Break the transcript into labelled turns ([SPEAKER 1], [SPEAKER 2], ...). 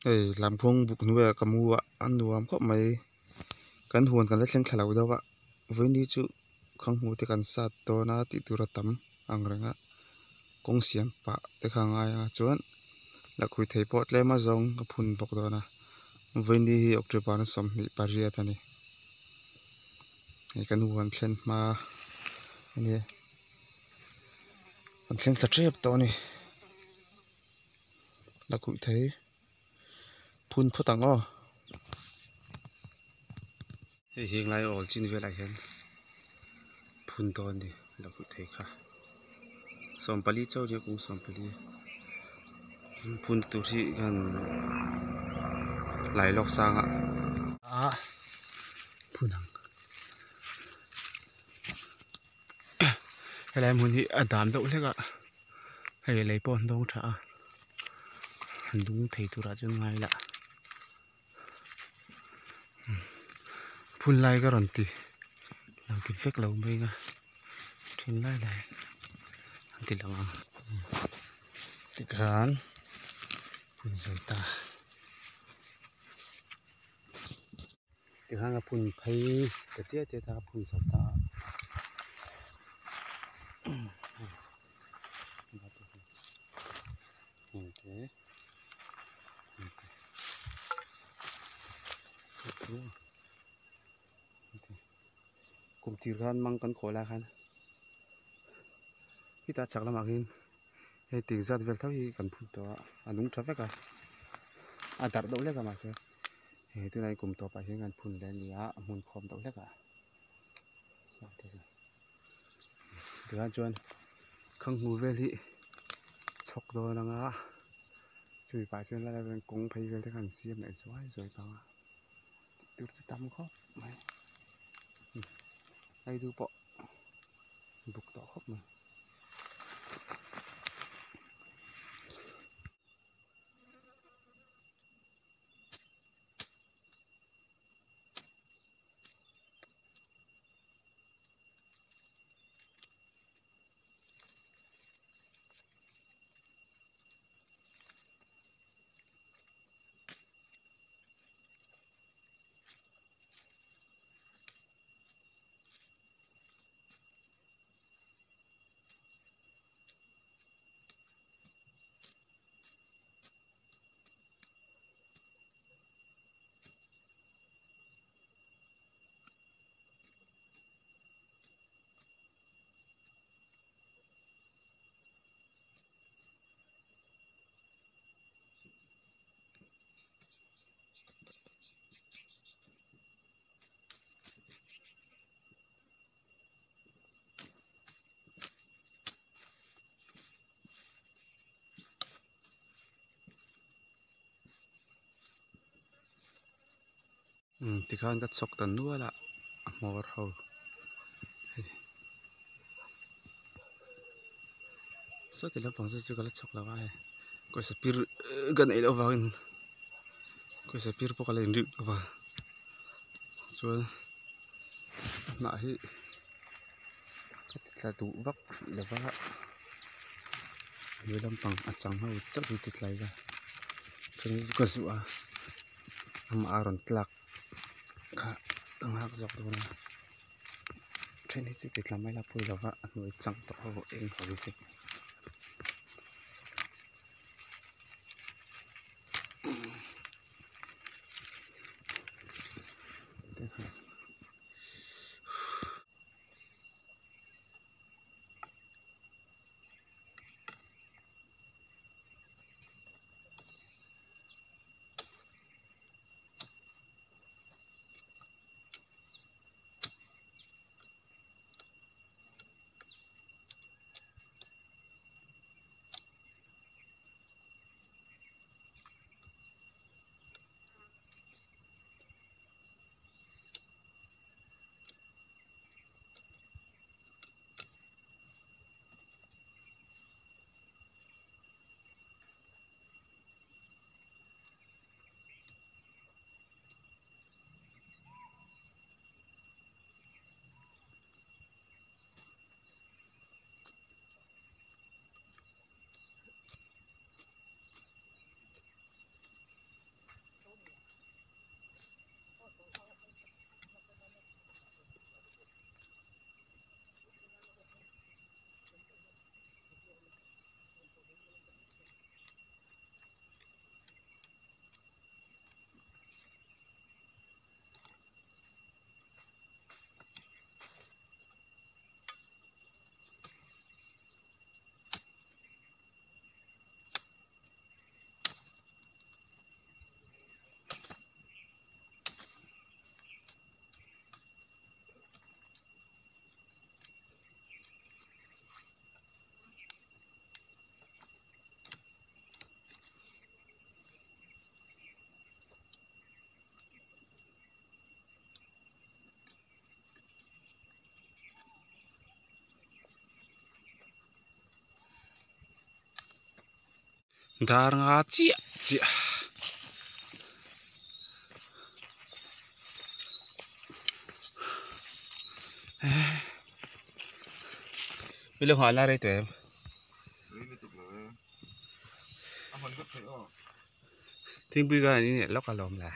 [SPEAKER 1] làm phong bục nuôi cầm mua ăn nuông có mấy kan huan kan la thleng thlau dawa voini chu khang mu te kan sat to na ti tura tam angranga kong siam pa te khanga ya chuan la khui thei pot le ma zong ka phun bok do na voini hi oktripa na som ni paria tani kan huan thlen ma ani kan thleng thla trep to ni la khui thei phun photang o heng lai ol chin ve lai hen phun to ni la khui thei kha som pali chaw ri kung som pali phun tu hi kan lai lok sang a phunang helai mun hi adam do lega hei lei pon dong tha handung thei tura chu ngai la phun lai ka ron ti lang ki fek lo mai nga thin lai lai ti lang ti khan phun zai ta ti khan phun phai te te ta phun zai ta cùng tir khan mang kan khoi la khan kita chak lama hin he ti zat vel thawi kan phun to anung traffic a adar do le ka ma se he tu nai kum to pa he kan phun le lia mun khom do le ka sa te sa tu chuan khang mu vel hi chok do na nga chui pa chuan la ven kong phei vel te kan siam nai zoi pa tur chu tam kho mai ai du po buk to khop mà thì khan cắt sọc tần nữa là mò hầu sao thì nó bằng sao chưa có lát sọc là vai coi sẽ pir gần ấy đâu vào coi sẽ pir bốc lên được vào rồi nãy hi là tụ vấp là vấp với lâm bằng chẳng hầu chắc bị tịt lại ra cho nên có sự mà aron tlak ka ang hak dọc đó na trên hết tịt làm mấy là pui là vấp người chẳng tỏ hộ em khỏi bị tịt dar nga chia chia bây giờ hỏi là đây tụi em thiên bây giờ này lóc cả lòm là